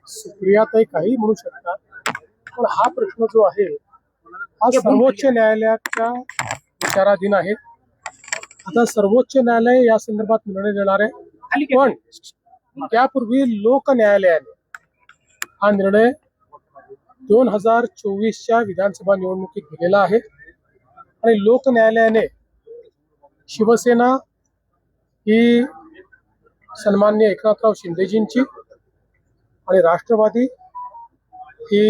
सुप्रियाताई काही म्हणू शकतात, पण हा प्रश्न जो आहे हा सर्वोच्च न्यायालयाच्या विचाराधीन आहे. आता सर्वोच्च न्यायालय या संदर्भात निर्णय देणार आहे, पण त्यापूर्वी लोक न्यायालयाने हा निर्णय 2024च्या विधानसभा निवडणुकीत दिलेला आहे. आणि लोक न्यायालयाने शिवसेना ही सन्माननीय एकनाथराव शिंदेजींची आणि राष्ट्रवादी ही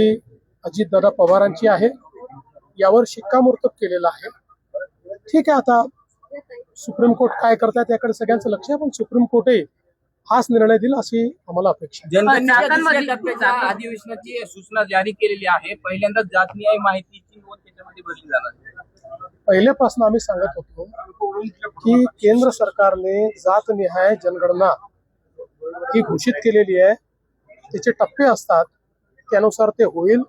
अजितदादा पवारांची आहे, यावर शिक्कामोर्तब केलेला आहे. ठीक आहे, आता सुप्रीम कोर्ट काय करतात याकडे सगळ्यांचं लक्ष आहे, पण सुप्रीम कोर्टही हाच निर्णय दिला अशी आम्हाला अपेक्षा आहे. अधिवेशनाची सूचना जारी केलेली आहे. पहिल्यांदा जातनिहाय माहितीची नोंद त्याच्यामध्ये भरली जाणार. पहिल्यापासून आम्ही सांगत होतो की केंद्र सरकारने जातनिहाय जनगणना ही घोषित केलेली आहे. त्याचे टप्पे असतात, त्यानुसार ते होईल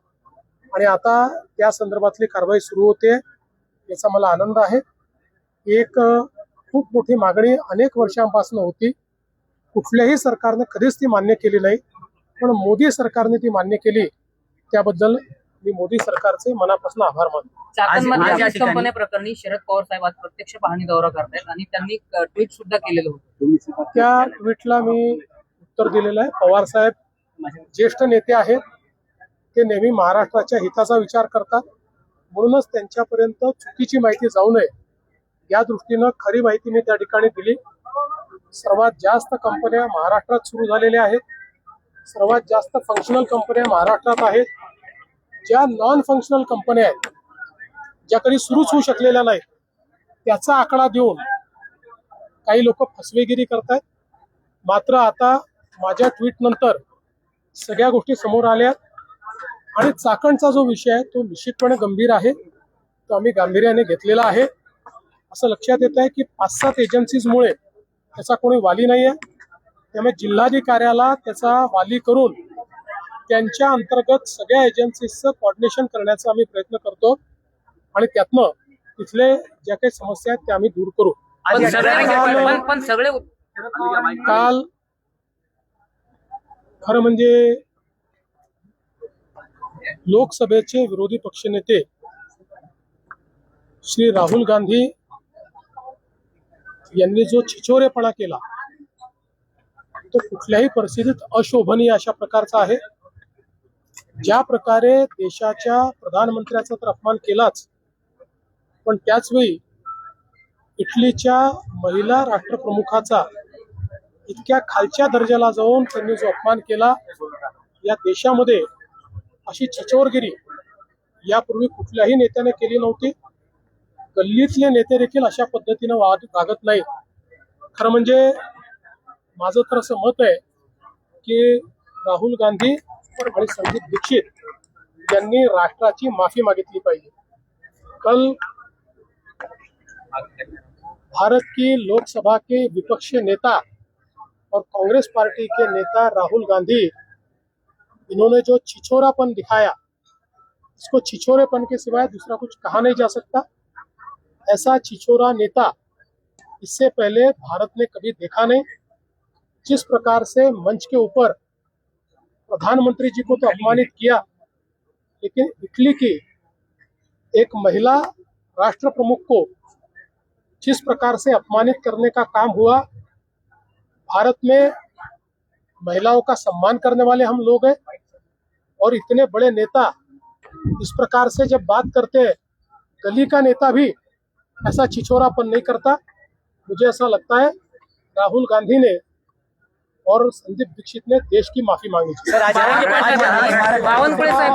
आणि आता त्या संदर्भातली कारवाई सुरू होते, याचा मला आनंद आहे. एक खूप मोठी मागणी अनेक वर्षांपासून होती, कुठल्याही सरकारने कधीच ती मान्य केली नाही, पण मोदी सरकारने ती मान्य केली, त्याबद्दल मी मोदी सरकारचे मनापासून आभार मानतो. कंपन्या प्रकरणी शरद पवार साहेब आज प्रत्यक्ष पाहणी दौरा करतायत आणि त्यांनी ट्विट सुद्धा केलेलं होतं. त्या ट्विटला मी उत्तर दिलेलं आहे. पवार साहेब ज्येष्ठ नेते आहेत, ते नेहमी महाराष्ट्राच्या हिताचा विचार करतात, म्हणूनच त्यांच्यापर्यंत चुकीची माहिती जाऊ नये या दृष्टीनं खरी माहिती मी त्या ठिकाणी दिली. सर्वात जास्त कंपन्या महाराष्ट्रात सुरू झालेल्या आहेत, सर्वात जास्त फंक्शनल कंपन्या महाराष्ट्रात आहेत. ज्या नॉन फंक्शनल कंपन्या आहेत, ज्या कधी सुरूच होऊ शकलेल्या नाहीत, त्याचा आकडा देऊन काही लोक फसवेगिरी करतात. मात्र आता माझ्या ट्विट नंतर सगळ्या गोष्टी समोर आल्या आणि चाकणचा जो विषय आहे तो निश्चितपणे गंभीर आहे, तो आम्ही गांभीर्याने घेतलेला आहे. असं लक्षात येत आहे की 5-7 एजन्सीजमुळे त्याचा कोणी वाली नाही आहे, त्यामुळे जिल्हाधिकाऱ्याला त्याचा वाली करून त्यांच्या अंतर्गत सगळ्या एजन्सीजचं कोऑर्डिनेशन करण्याचा आम्ही प्रयत्न करतो आणि त्यातनं तिथले ज्या काही समस्या आहेत त्या आम्ही दूर करू. काल खरं म्हणजे लोकसभेचे विरोधी पक्षनेते श्री राहुल गांधी यांनी जो छिछोरेपणा केला तो कुठल्याही परिस्थितीत अशोभनीय अशा प्रकारचा आहे. ज्या प्रकारे देशाच्या प्रधानमंत्र्याचा तर अपमान केलाच, पण त्याचवेळी इटलीच्या महिला राष्ट्रप्रमुखाचा इतक्या खालच्या दर्जाला जाऊन त्यांनी जो अपमान केला, या देशामध्ये अशी छिछोरगिरी यापूर्वी कुठल्याही नेत्याने केली नव्हती. गल्लीतले नेते देखील अशा पद्धतीनं वागत नाही. खरं म्हणजे माझं तर असं मत आहे की राहुल गांधी आणि संदीप दीक्षित यांनी राष्ट्राची माफी मागितली पाहिजे. कल भारत की लोकसभा के विपक्षी नेता और कांग्रेस पार्टी के नेता राहुल गांधी, इन्होंने जो छिछोरापन दिखाया, इसको छिछोरेपन के सिवाय दूसरा कुछ कहा नहीं जा सकता. ऐसा छिछोरा नेता इससे पहले भारत ने कभी देखा नहीं. जिस प्रकार से मंच के ऊपर प्रधानमंत्री जी को तो अपमानित किया, लेकिन इटली की एक महिला राष्ट्र प्रमुख को जिस प्रकार से अपमानित करने का काम हुआ. भारत में महिलाओं का सम्मान करने वाले हम लोग हैं और इतने बड़े नेता इस प्रकार से जब बात करते हैं, गली का नेता भी ऐसा छिछोरापन नहीं करता. मुझे ऐसा लगता है राहुल गांधी ने और संदीप दीक्षित ने देश की माफी मांगी. बावनकुळे साहेब